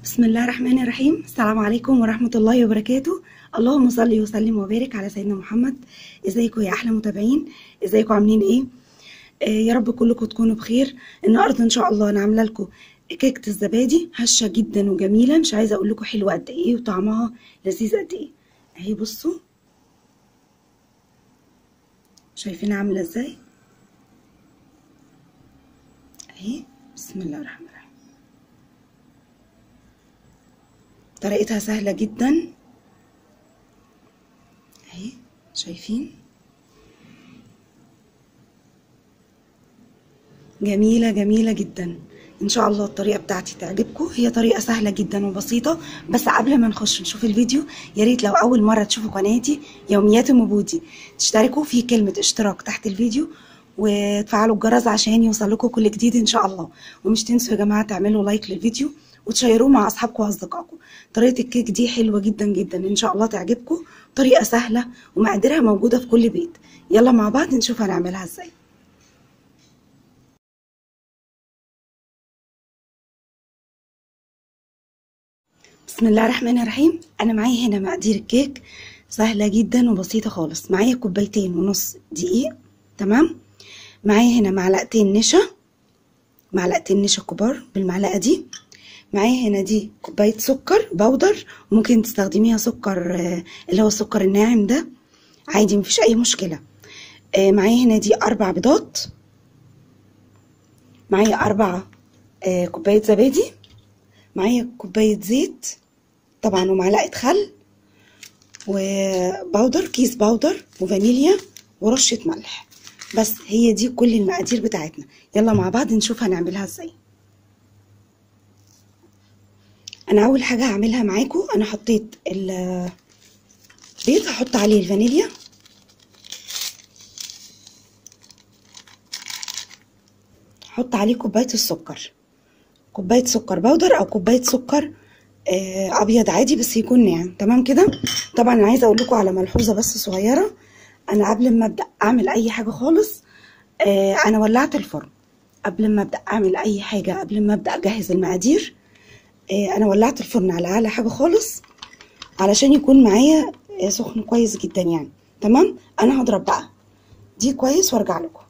بسم الله الرحمن الرحيم. السلام عليكم ورحمة الله وبركاته. اللهم صل وسلم وبارك على سيدنا محمد. ازيكم يا احلى متابعين؟ ازيكم عاملين ايه؟ يا رب كلكم تكونوا بخير. النهارده ان شاء الله انا عامله لكم كيكه الزبادي هشه جدا وجميله، مش عايزه اقول لكم حلوه قد ايه وطعمها لذيذ قد ايه. اهي بصوا، شايفينها عامله ازاي؟ اهي بسم الله الرحمن الرحيم. طريقتها سهله جدا اهي، شايفين؟ جميلة جميلة جدا. ان شاء الله الطريقة بتاعتي تعجبكم. هي طريقة سهلة جدا وبسيطة. بس قبل ما نخش نشوف الفيديو، يا ريت لو اول مرة تشوفوا قناتي يوميات ام بودي تشتركوا في كلمة اشتراك تحت الفيديو وتفعلوا الجرس عشان يوصلكوا كل جديد ان شاء الله. ومش تنسوا يا جماعة تعملوا لايك للفيديو وتشيروه مع اصحابكم واصدقائكم. طريقة الكيك دي حلوة جدا جدا، ان شاء الله تعجبكم. طريقة سهلة ومقاديرها موجودة في كل بيت. يلا مع بعض نشوف هنعملها ازاي. بسم الله الرحمن الرحيم. انا معايا هنا مقادير الكيك سهله جدا وبسيطه خالص. معايا 2.5 دقيق، تمام. معايا هنا معلقتين نشا كبار بالمعلقه دي. معايا هنا دي كوبايه سكر بودر، ممكن تستخدميها سكر اللي هو السكر الناعم ده عادي، مفيش اي مشكله. معايا هنا دي 4 بيضات. معايا 4 كوبايه زبادي. معايا كوبايه زيت طبعا، ومعلقه خل وبودر، كيس بودر وفانيليا ورشة ملح. بس هي دي كل المقادير بتاعتنا. يلا مع بعض نشوف هنعملها ازاي. انا اول حاجة هعملها معاكم، انا حطيت البيض، هحط عليه الفانيليا، هحط عليه كوباية السكر، كوباية سكر بودر او كوباية سكر ابيض عادي بس يكون ناعم، تمام كده. طبعا انا عايزه اقول لكم على ملحوظه بس صغيره. انا قبل ما ابدا اعمل اي حاجه خالص انا ولعت الفرن. قبل ما ابدا اعمل اي حاجه، قبل ما ابدا اجهز المقادير، انا ولعت الفرن على اعلى حاجه خالص علشان يكون معايا سخن كويس جدا يعني، تمام. انا هضرب بقى دي كويس وارجع لكم.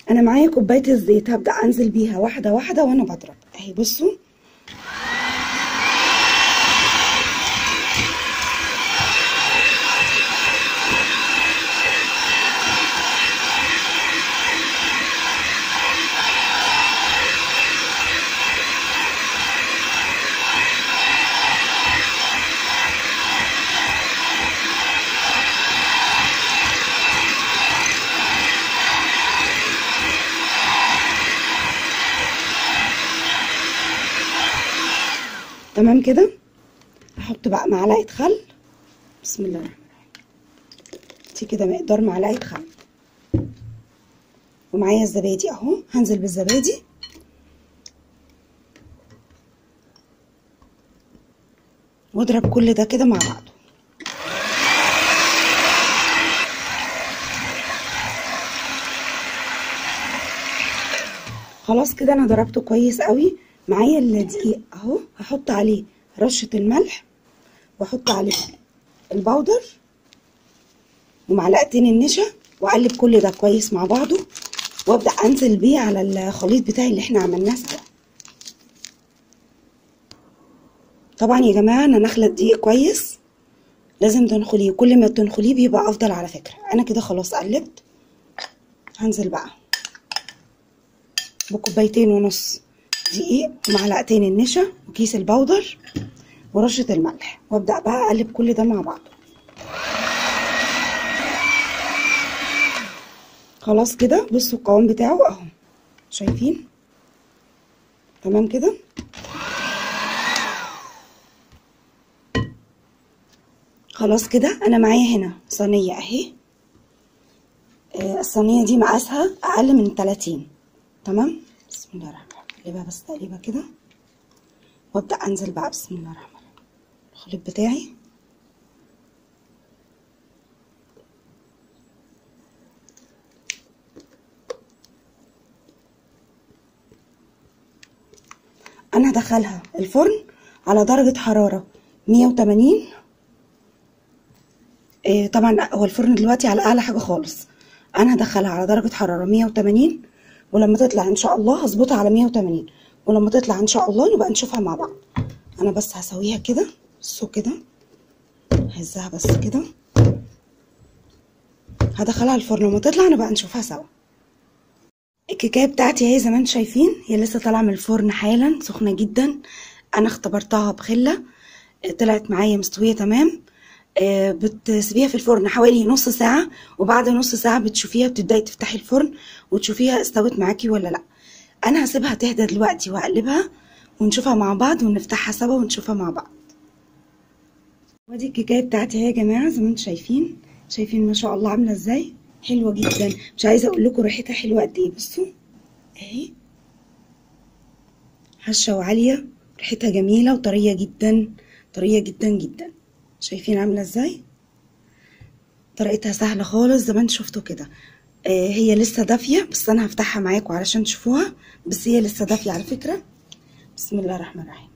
انا معايا كوبايه الزيت، هبدا انزل بيها واحده واحده وانا بضرب اهي، بصوا. تمام كده. هحط بقى معلقه خل، بسم الله الرحمن الرحيم. دي كده مقدار معلقه خل. ومعايا الزبادي اهو، هنزل بالزبادي واضرب كل ده كده مع بعضه. خلاص كده انا ضربته كويس قوي. معايا الدقيق اهو، هحط عليه رشه الملح واحط عليه البودر ومعلقتين النشا واقلب كل ده كويس مع بعضه، وابدا انزل بيه على الخليط بتاعي اللي احنا عملناه سوا. طبعا يا جماعه انا نخله الدقيق كويس، لازم تنخليه، كل ما تنخليه بيبقى افضل على فكره. انا كده خلاص قلبت. هنزل بقى بكوبايتين ونص دقيق ومعلقتين النشا وكيس البودر ورشه الملح، وابدا بقى اقلب كل ده مع بعضه. خلاص كده بصوا القوام بتاعه اهو، شايفين؟ تمام كده. خلاص كده انا معايا هنا صينيه اهي. الصينيه دي مقاسها اقل من 30، تمام. بسم الله الرحمن الرحيم. اقلبها بس تقليبه كده وابدا انزل بقى بسم الله الرحمن الرحيم الخليط بتاعي. انا هدخلها الفرن على درجة حرارة 180. طبعا هو الفرن دلوقتي على اعلى حاجة خالص. انا هدخلها على درجة حرارة 180، ولما تطلع ان شاء الله هظبطها على 180، ولما تطلع ان شاء الله نبقى نشوفها مع بعض. انا بس هسويها كده، بصوا كده، هزها بس كده، هدخلها الفرن وما تطلع نبقى نشوفها سوا. الكيكايه بتاعتي اهي زي ما انتم شايفين، هي لسه طالعه من الفرن حالا، سخنه جدا. انا اختبرتها بخله، طلعت معايا مستويه تمام. بتسيبيها في الفرن حوالي نص ساعه، وبعد نص ساعه بتشوفيها، بتبداي تفتحي الفرن وتشوفيها استوت معاكي ولا لا. انا هسيبها تهدى دلوقتي واقلبها ونشوفها مع بعض، ونفتحها سوا ونشوفها مع بعض. ودي الكيكايه بتاعتي اهي يا جماعه زي ما انتم شايفين. شايفين ما شاء الله عامله ازاي، حلوه جدا. مش عايزه اقول لكم ريحتها حلوه قد ايه. بصوا اهي هشه وعاليه، ريحتها جميله وطريه جدا، طريه جدا جدا. شايفين عامله ازاي؟ طريقتها سهله خالص زي ما انتم شفتوا كده. هي لسه دافيه، بس انا هفتحها معاكم علشان تشوفوها. بس هي لسه دافيه على فكره. بسم الله الرحمن الرحيم.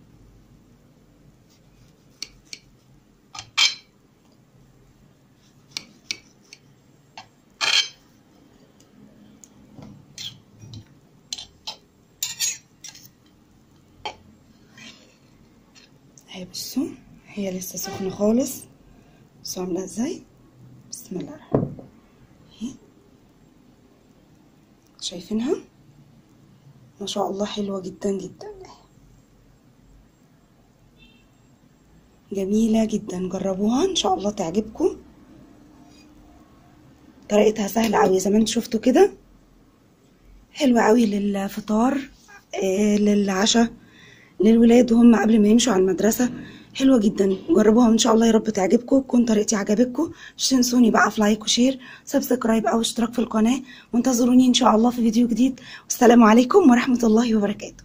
اهي بصوا، هي لسه سخنه خالص. بصوا عامله ازاي. بسم الله الرحمن الرحيم. اهي شايفينها ما شاء الله، حلوه جدا جدا، جميله جدا. جربوها ان شاء الله تعجبكم. طريقتها سهله قوي زي ما انتم شفتوا كده، حلوه قوي للفطار، للعشاء، للولاد وهم قبل ما يمشوا على المدرسه. حلوه جدا، جربوها وان شاء الله يا رب تعجبكم. تكون طريقتي عجبتكم، مش تنسوني بقى في لايك وشير سبسكرايب او اشتراك في القناه، وانتظروني ان شاء الله في فيديو جديد. والسلام عليكم ورحمه الله وبركاته.